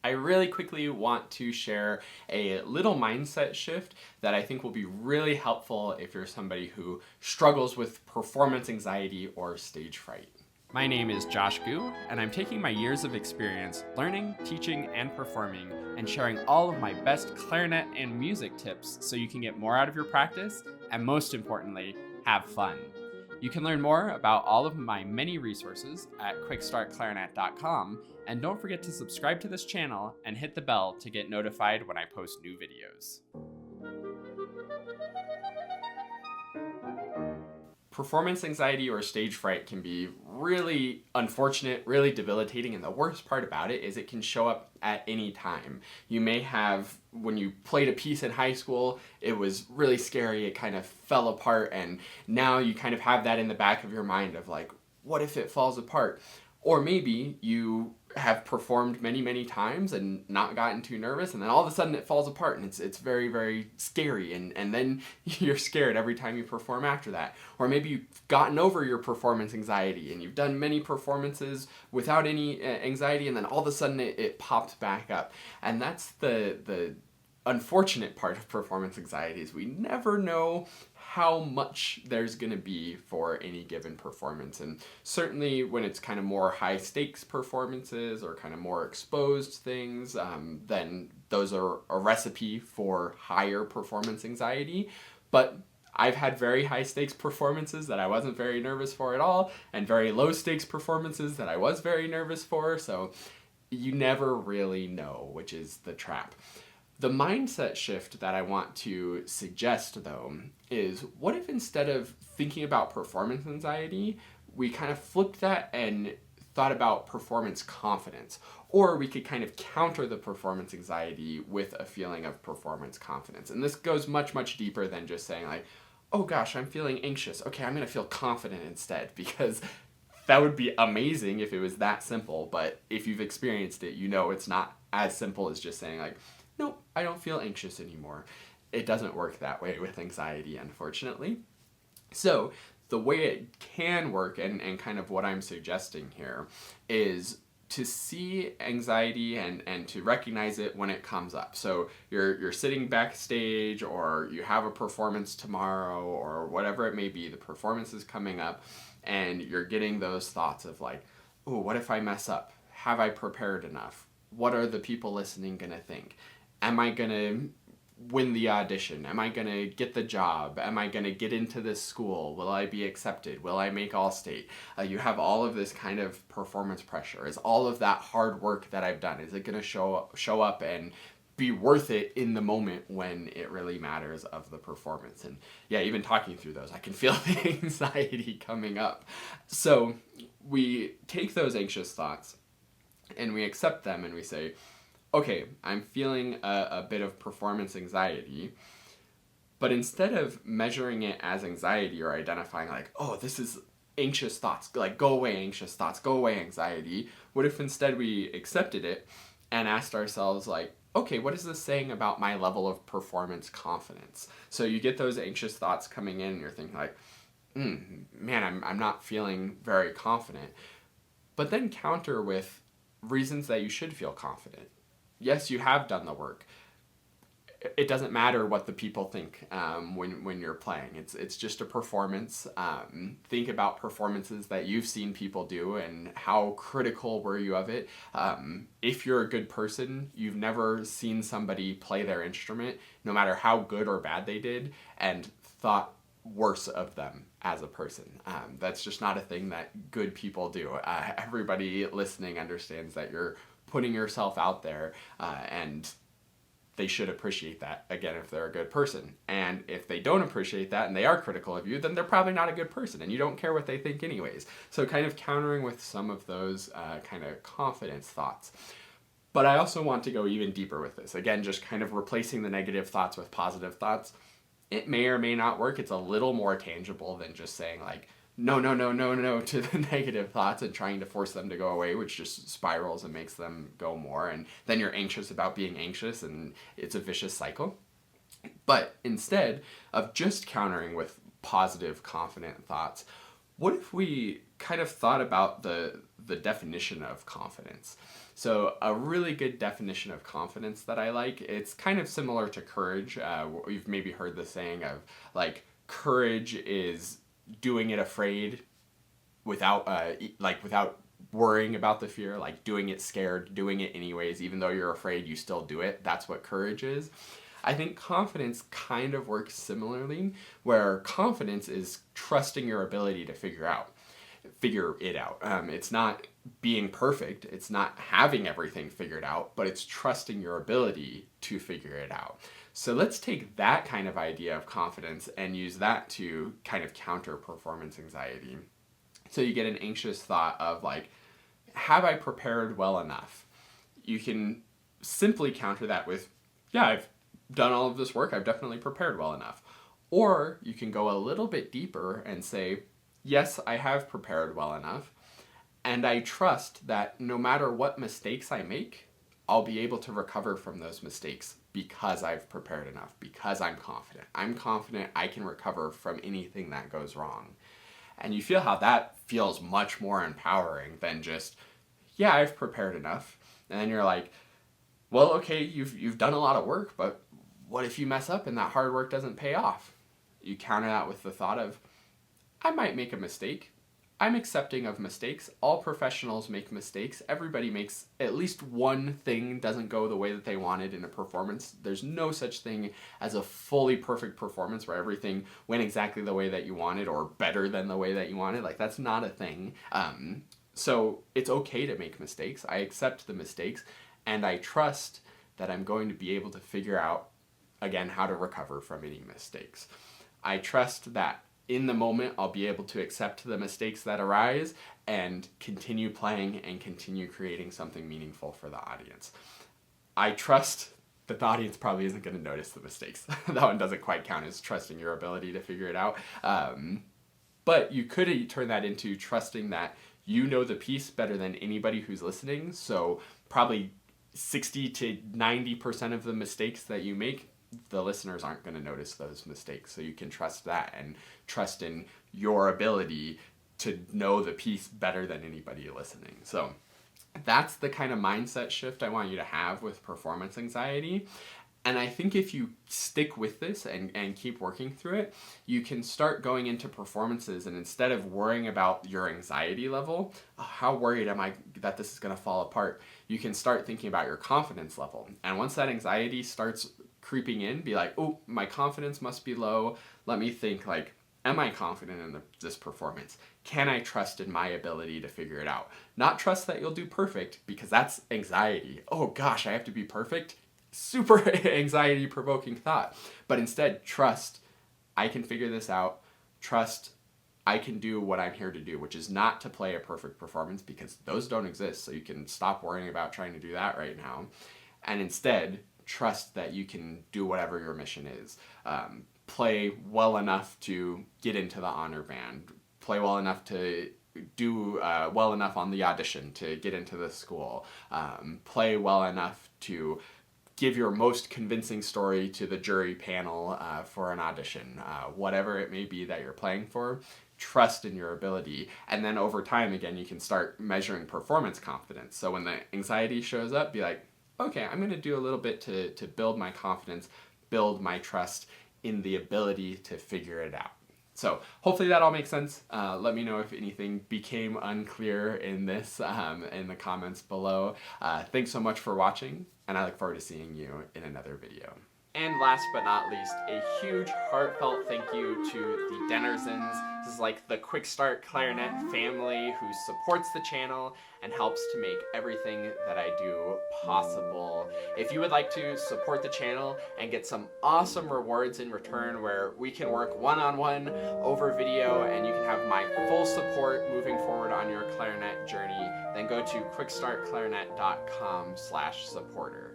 I really quickly want to share a little mindset shift that I think will be really helpful if you're somebody who struggles with performance anxiety or stage fright. My name is Josh Gu, and I'm taking my years of experience learning, teaching, and performing, and sharing all of my best clarinet and music tips so you can get more out of your practice, and most importantly, have fun. You can learn more about all of my many resources at quickstartclarinet.com, and don't forget to subscribe to this channel and hit the bell to get notified when I post new videos. Performance anxiety or stage fright can be really unfortunate, really debilitating, and the worst part about it is it can show up at any time. You may have, when you played a piece in high school, it was really scary, it kind of fell apart, and now you kind of have that in the back of your mind of like, what if it falls apart? Or maybe you have performed many, many times and not gotten too nervous, and then all of a sudden it falls apart, and it's very, very scary, and then you're scared every time you perform after that. Or maybe you've gotten over your performance anxiety, and you've done many performances without any anxiety, and then all of a sudden it pops back up. And that's the unfortunate part of performance anxiety, is we never know how much there's going to be for any given performance. And certainly when it's kind of more high stakes performances or kind of more exposed things, then those are a recipe for higher performance anxiety. But I've had very high stakes performances that I wasn't very nervous for at all, and very low stakes performances that I was very nervous for. So you never really know, which is the trap. The mindset shift that I want to suggest, though, is what if instead of thinking about performance anxiety, we kind of flipped that and thought about performance confidence? Or we could kind of counter the performance anxiety with a feeling of performance confidence. And this goes much, much deeper than just saying like, oh gosh, I'm feeling anxious. Okay, I'm going to feel confident instead, because that would be amazing if it was that simple. But if you've experienced it, you know it's not as simple as just saying like, nope, I don't feel anxious anymore. It doesn't work that way with anxiety, unfortunately. So the way it can work, and kind of what I'm suggesting here, is to see anxiety and to recognize it when it comes up. So you're sitting backstage, or you have a performance tomorrow, or whatever it may be, the performance is coming up, and you're getting those thoughts of like, oh, what if I mess up? Have I prepared enough? What are the people listening gonna think? Am I going to win the audition? Am I going to get the job? Am I going to get into this school? Will I be accepted? Will I make All-State? You have all of this kind of performance pressure. Is all of that hard work that I've done, is it going to show up and be worth it in the moment when it really matters of the performance? And yeah, even talking through those, I can feel the anxiety coming up. So we take those anxious thoughts and we accept them, and we say, okay, I'm feeling a bit of performance anxiety, but instead of measuring it as anxiety or identifying like, oh, this is anxious thoughts, like go away anxious thoughts, go away anxiety, what if instead we accepted it and asked ourselves like, okay, what is this saying about my level of performance confidence? So you get those anxious thoughts coming in and you're thinking like, man, I'm not feeling very confident. But then counter with reasons that you should feel confident. Yes, you have done the work. It doesn't matter what the people think when you're playing. It's just a performance. Think about performances that you've seen people do and how critical were you of it. If you're a good person, you've never seen somebody play their instrument, no matter how good or bad they did, and thought worse of them as a person. That's just not a thing that good people do. Everybody listening understands that you're putting yourself out there, and they should appreciate that, again, if they're a good person. And if they don't appreciate that and they are critical of you, then they're probably not a good person, and you don't care what they think anyways. So kind of countering with some of those kind of confidence thoughts. But I also want to go even deeper with this. Again, just kind of replacing the negative thoughts with positive thoughts. It may or may not work. It's a little more tangible than just saying like, no, to the negative thoughts and trying to force them to go away, which just spirals and makes them go more. And then you're anxious about being anxious, and it's a vicious cycle. But instead of just countering with positive, confident thoughts, What if we kind of thought about the definition of confidence? So a really good definition of confidence that I like, it's kind of similar to courage. You've maybe heard the saying of like courage is doing it afraid without without worrying about the fear, like doing it scared, doing it anyways, even though you're afraid, you still do it. That's what courage is. I think confidence kind of works similarly, where confidence is trusting your ability to figure it out. It's not being perfect, it's not having everything figured out, but it's trusting your ability to figure it out. So let's take that kind of idea of confidence and use that to kind of counter performance anxiety. So you get an anxious thought of like, have I prepared well enough? You can simply counter that with, yeah, I've done all of this work, I've definitely prepared well enough. Or you can go a little bit deeper and say, yes, I have prepared well enough, and I trust that no matter what mistakes I make, I'll be able to recover from those mistakes because I've prepared enough, because I'm confident. I'm confident I can recover from anything that goes wrong. And you feel how that feels much more empowering than just, yeah, I've prepared enough. And then you're like, well, okay, you've done a lot of work, but what if you mess up and that hard work doesn't pay off? You counter that with the thought of, I might make a mistake. I'm accepting of mistakes. All professionals make mistakes. Everybody makes at least one thing doesn't go the way that they wanted in a performance. There's no such thing as a fully perfect performance where everything went exactly the way that you wanted or better than the way that you wanted. Like, that's not a thing. So it's okay to make mistakes. I accept the mistakes, and I trust that I'm going to be able to figure out, again, how to recover from any mistakes. I trust that in the moment, I'll be able to accept the mistakes that arise and continue playing and continue creating something meaningful for the audience. I trust that the audience probably isn't going to notice the mistakes. That one doesn't quite count as trusting your ability to figure it out. But you could turn that into trusting that you know the piece better than anybody who's listening. So probably 60 to 90% of the mistakes that you make, the listeners aren't going to notice those mistakes. So you can trust that and trust in your ability to know the piece better than anybody listening. So that's the kind of mindset shift I want you to have with performance anxiety. And I think if you stick with this and keep working through it, you can start going into performances, and instead of worrying about your anxiety level, oh, how worried am I that this is going to fall apart, you can start thinking about your confidence level. And once that anxiety starts creeping in, be like, oh, my confidence must be low. Let me think, like, am I confident in this performance? Can I trust in my ability to figure it out? Not trust that you'll do perfect, because that's anxiety. Oh gosh, I have to be perfect. Super anxiety provoking thought. But instead, trust I can figure this out. Trust I can do what I'm here to do, which is not to play a perfect performance, because those don't exist. So you can stop worrying about trying to do that right now. And instead, trust that you can do whatever your mission is. Play well enough to get into the honor band. Play well enough to do well enough on the audition to get into the school. Play well enough to give your most convincing story to the jury panel for an audition. Whatever it may be that you're playing for, trust in your ability. And then over time, again, you can start measuring performance confidence. So when the anxiety shows up, be like, okay, I'm going to do a little bit to build my confidence, build my trust in the ability to figure it out. So hopefully that all makes sense. Let me know if anything became unclear in this in the comments below. Thanks so much for watching, and I look forward to seeing you in another video. And last but not least, a huge heartfelt thank you to the Dennersons. This is like the Quick Start Clarinet family who supports the channel and helps to make everything that I do possible. If you would like to support the channel and get some awesome rewards in return where we can work one-on-one over video and you can have my full support moving forward on your clarinet journey, then go to quickstartclarinet.com/supporter.